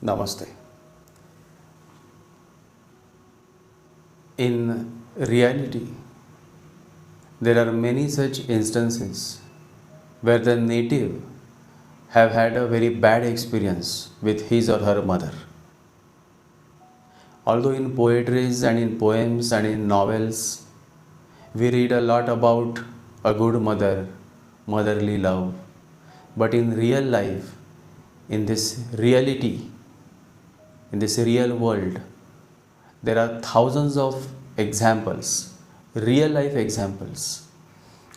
Namaste. In reality, there are many such instances where the native have had a very bad experience with his or her mother. Although in poetries and in poems and in novels, we read a lot about a good mother, motherly love, but in real life, in this reality, in this real world, there are thousands of examples, real life examples,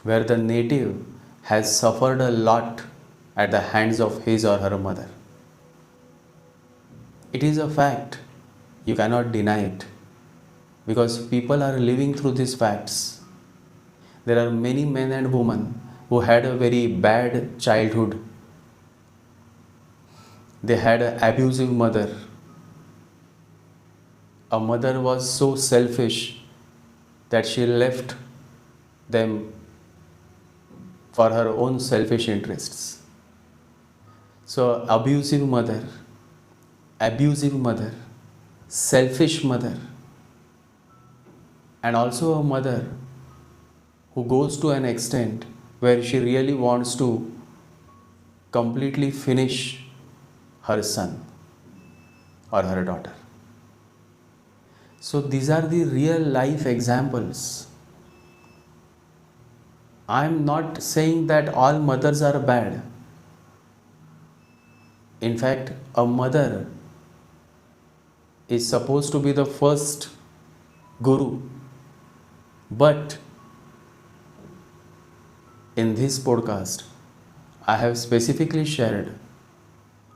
where the native has suffered a lot at the hands of his or her mother. It is a fact, you cannot deny it, because people are living through these facts. There are many men and women who had a very bad childhood. They had an abusive mother. A mother was so selfish that she left them for her own selfish interests. So, abusive mother, selfish mother, and also a mother who goes to an extent where she really wants to completely finish her son or her daughter. So these are the real life examples. I am not saying that all mothers are bad. In fact, a mother is supposed to be the first guru. But in this podcast, I have specifically shared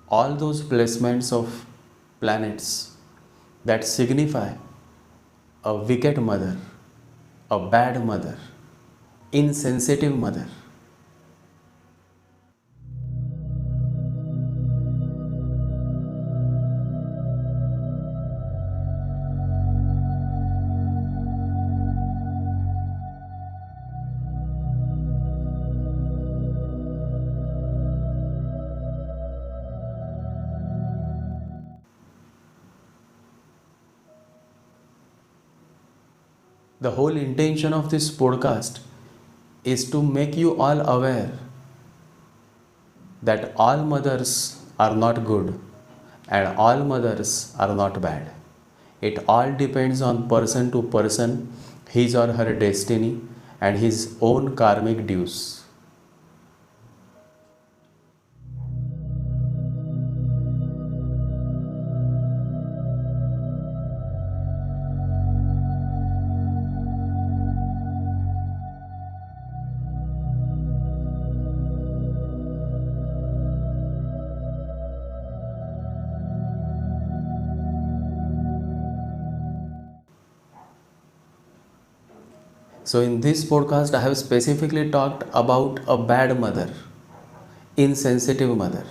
all those placements of planets that signify a wicked mother, a bad mother, insensitive mother. The whole intention of this podcast is to make you all aware that all mothers are not good and all mothers are not bad. It all depends on person to person, his or her destiny and his own karmic dues. So in this podcast, I have specifically talked about a bad mother, insensitive mother.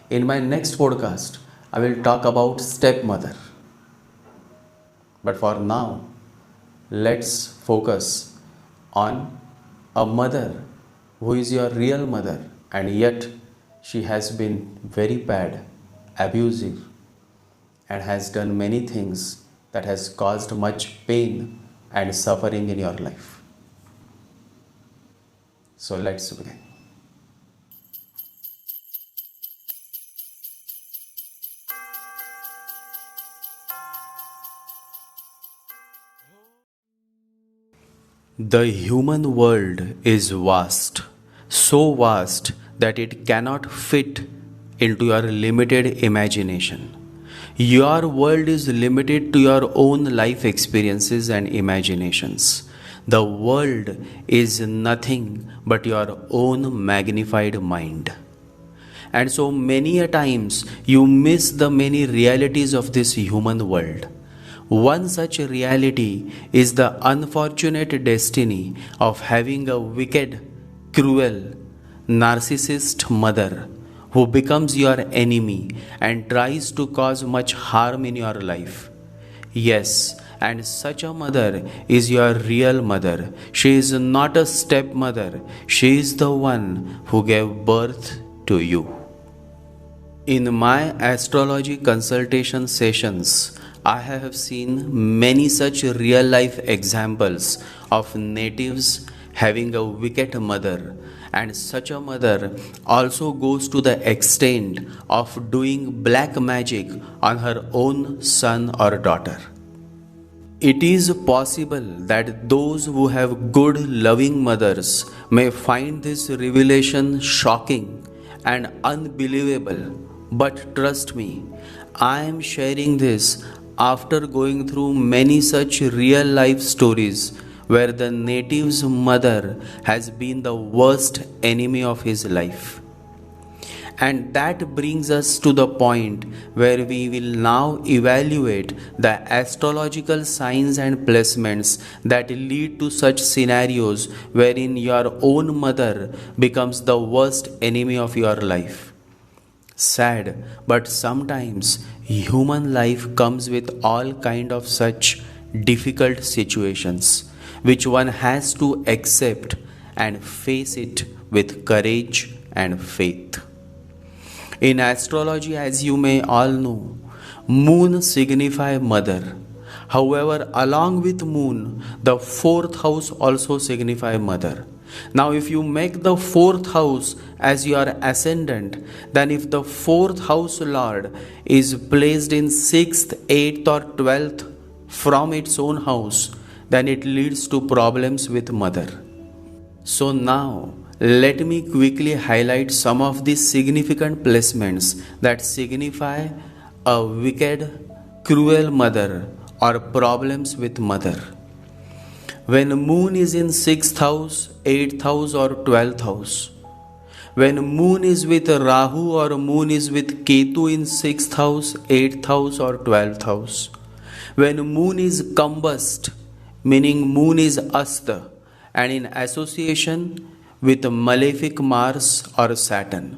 In my next podcast, I will talk about stepmother. But for now, let's focus on a mother who is your real mother and yet she has been very bad, abusive, and has done many things that has caused much pain and suffering in your life. So let's begin. The human world is vast, so vast that it cannot fit into your limited imagination. Your world is limited to your own life experiences and imaginations. The world is nothing but your own magnified mind. And so many a times you miss the many realities of this human world. One such reality is the unfortunate destiny of having a wicked, cruel, narcissist mother who becomes your enemy and tries to cause much harm in your life. Yes, and such a mother is your real mother. She is not a stepmother. She is the one who gave birth to you. In my astrology consultation sessions, I have seen many such real life examples of natives having a wicked mother, and such a mother also goes to the extent of doing black magic on her own son or daughter. It is possible that those who have good, loving mothers may find this revelation shocking and unbelievable. But trust me, I am sharing this after going through many such real life stories where the native's mother has been the worst enemy of his life. And that brings us to the point where we will now evaluate the astrological signs and placements that lead to such scenarios wherein your own mother becomes the worst enemy of your life. Sad, but sometimes human life comes with all kind of such difficult situations which one has to accept and face it with courage and faith. In astrology, as you may all know, moon signify mother. However, along with moon, the fourth house also signify mother. Now, if you make the fourth house as your ascendant, then if the fourth house lord is placed in sixth, eighth, or 12th from its own house, then it leads to problems with mother. So now, let me quickly highlight some of the significant placements that signify a wicked, cruel mother or problems with mother. When moon is in 6th house, 8th house or 12th house. When moon is with Rahu or moon is with Ketu in 6th house, 8th house or 12th house. When moon is combust, meaning moon is Asta and in association with malefic Mars or Saturn.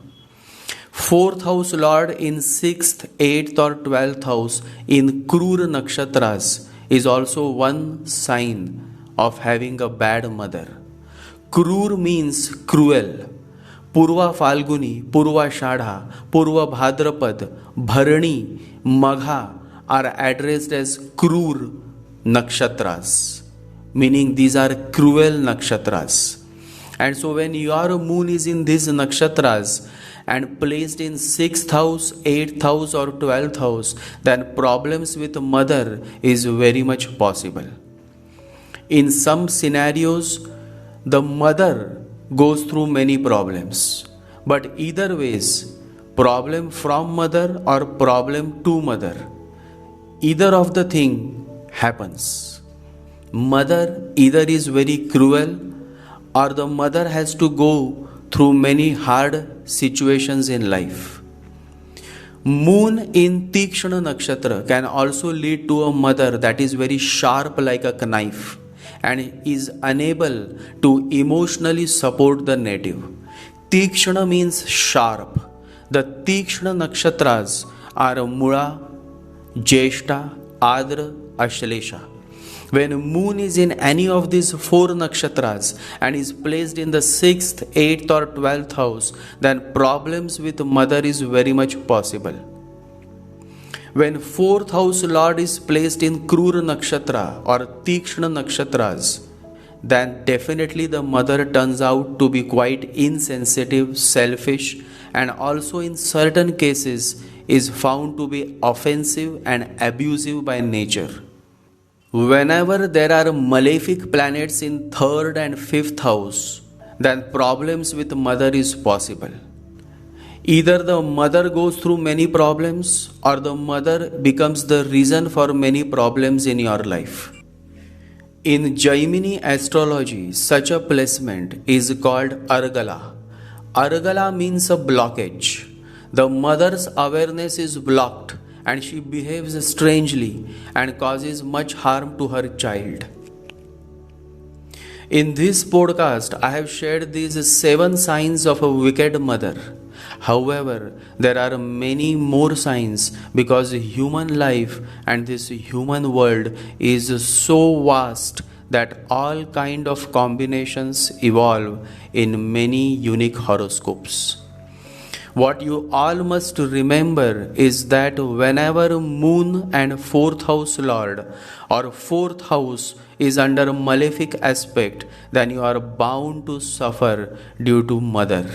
4th house lord in 6th, 8th or 12th house in Krur Nakshatras is also one sign of having a bad mother. Krur means cruel. Purva Falguni, Purva Shadha, Purva Bhadrapad, Bharani, Magha are addressed as Krur Nakshatras, meaning these are cruel nakshatras. And so when your moon is in these nakshatras and placed in 6th house, 8th house or 12th house, then problems with mother is very much possible. In some scenarios, the mother goes through many problems. But either ways, problem from mother or problem to mother, either of the thing happens. Mother either is very cruel or the mother has to go through many hard situations in life. Moon in Tikshana Nakshatra can also lead to a mother that is very sharp like a knife and is unable to emotionally support the native. Tikshana means sharp. The Tikshana Nakshatras are Mula, Jeshta, Adra, Ashlesha. When moon is in any of these 4 nakshatras and is placed in the 6th, 8th or 12th house, then problems with mother is very much possible. When 4th house lord is placed in Krura nakshatra or Tikshna nakshatras, then definitely the mother turns out to be quite insensitive, selfish, and also in certain cases is found to be offensive and abusive by nature. Whenever there are malefic planets in 3rd and 5th house, then problems with mother is possible. Either the mother goes through many problems or the mother becomes the reason for many problems in your life. In Jaimini astrology, such a placement is called Argala. Argala means a blockage. The mother's awareness is blocked and she behaves strangely and causes much harm to her child. In this podcast, I have shared these 7 signs of a wicked mother. However, there are many more signs because human life and this human world is so vast that all kind of combinations evolve in many unique horoscopes. What you all must remember is that whenever moon and fourth house lord or fourth house is under malefic aspect, then you are bound to suffer due to mother.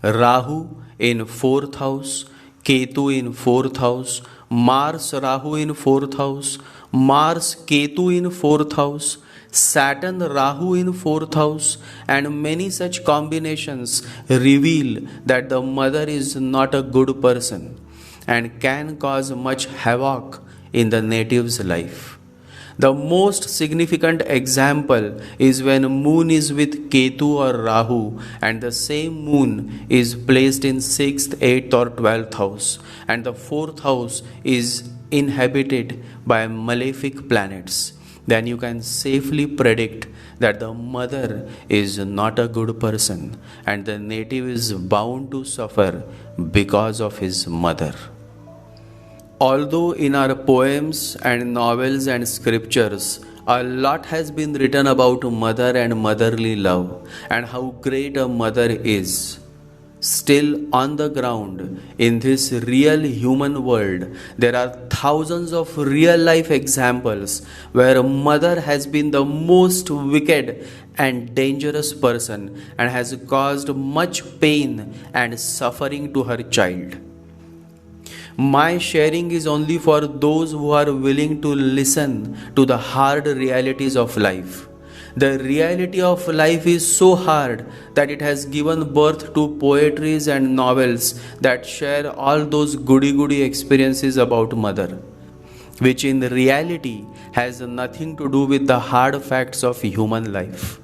Rahu in fourth house, Ketu in fourth house, Mars Rahu in fourth house, Mars Ketu in fourth house, Saturn Rahu in fourth house, and many such combinations reveal that the mother is not a good person and can cause much havoc in the native's life. The most significant example is when moon is with Ketu or Rahu and the same moon is placed in 6th, 8th or 12th house and the 4th house is inhabited by malefic planets. Then you can safely predict that the mother is not a good person and the native is bound to suffer because of his mother. Although in our poems and novels and scriptures, a lot has been written about mother and motherly love and how great a mother is, still on the ground in this real human world, there are thousands of real life examples where a mother has been the most wicked and dangerous person and has caused much pain and suffering to her child. My sharing is only for those who are willing to listen to the hard realities of life. The reality of life is so hard that it has given birth to poetries and novels that share all those goody-goody experiences about mother, which in reality has nothing to do with the hard facts of human life.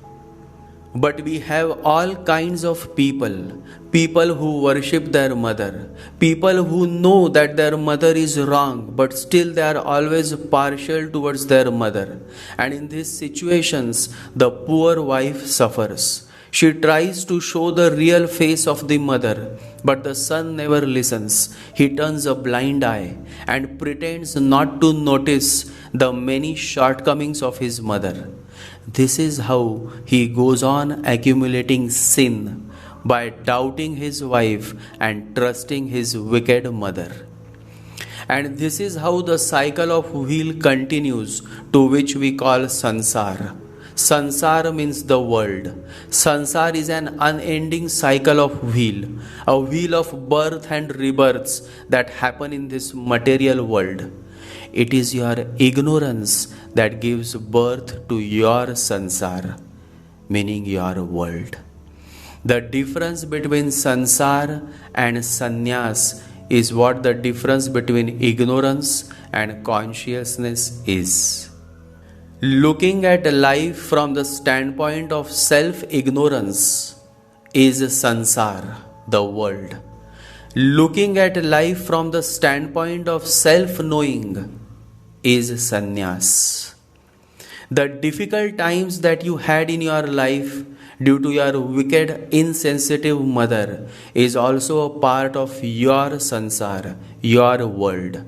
But we have all kinds of people who worship their mother, people who know that their mother is wrong, but still they are always partial towards their mother. And in these situations, the poor wife suffers. She tries to show the real face of the mother, but the son never listens. He turns a blind eye and pretends not to notice the many shortcomings of his mother. This is how he goes on accumulating sin by doubting his wife and trusting his wicked mother. And this is how the cycle of wheel continues, to which we call sansar. Sansar means the world. Sansar is an unending cycle of wheel, a wheel of birth and rebirths that happen in this material world. It is your ignorance that gives birth to your sansar, meaning your world. The difference between sansar and sannyas is what the difference between ignorance and consciousness is. Looking at life from the standpoint of self-ignorance is sansar, the world. Looking at life from the standpoint of self-knowing is sannyas. The difficult times that you had in your life due to your wicked, insensitive mother is also a part of your sansar, your world.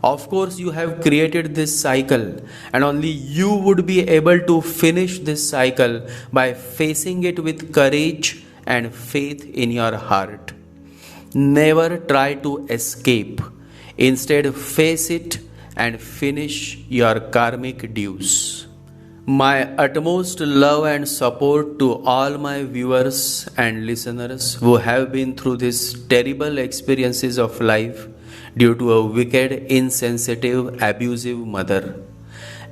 Of course, you have created this cycle, and only you would be able to finish this cycle by facing it with courage and faith in your heart. Never try to escape. Instead, face it and finish your karmic dues. My utmost love and support to all my viewers and listeners who have been through these terrible experiences of life due to a wicked, insensitive, abusive mother.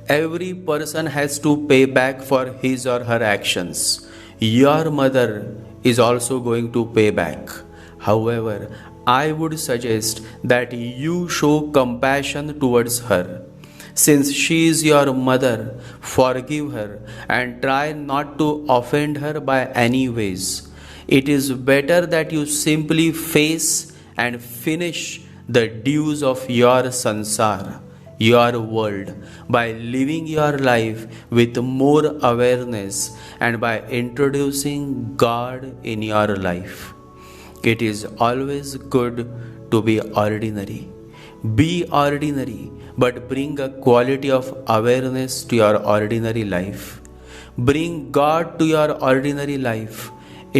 Every person has to pay back for his or her actions. Your mother is also going to pay back. However, I would suggest that you show compassion towards her. Since she is your mother, forgive her and try not to offend her by any ways. It is better that you simply face and finish the dues of your sansar, your world, by living your life with more awareness and by introducing God in your life. It is always good to be ordinary. Be ordinary, but bring a quality of awareness to your ordinary life. Bring God to your ordinary life.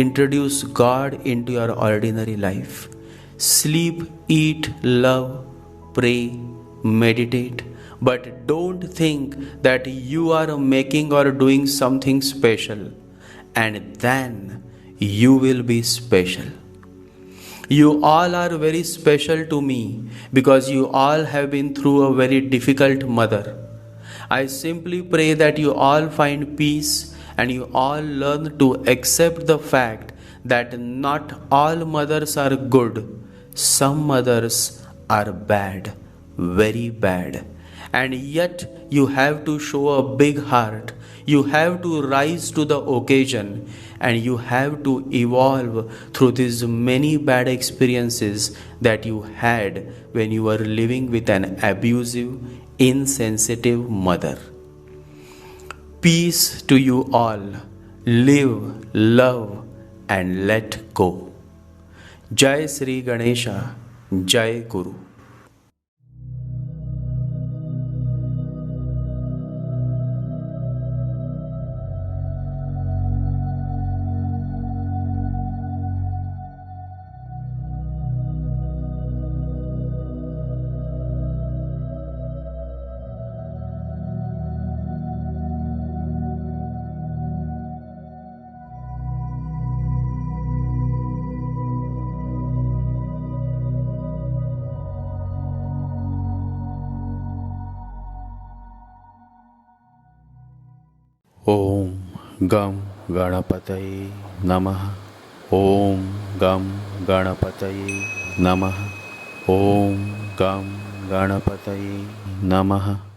introduce God into your ordinary life. Sleep, eat, love, pray, meditate, but don't think that you are making or doing something special, and then you will be special. You all are very special to me because you all have been through a very difficult mother. I simply pray that you all find peace and you all learn to accept the fact that not all mothers are good. Some mothers are bad, very bad. And yet you have to show a big heart. You have to rise to the occasion and you have to evolve through these many bad experiences that you had when you were living with an abusive, insensitive mother. Peace to you all. Live, love, and let go. Jai Sri Ganesha, Jai Guru. Om Gam Ganapataye Namaha. Om Gam Ganapataye Namaha. Om Gam Ganapataye Namaha.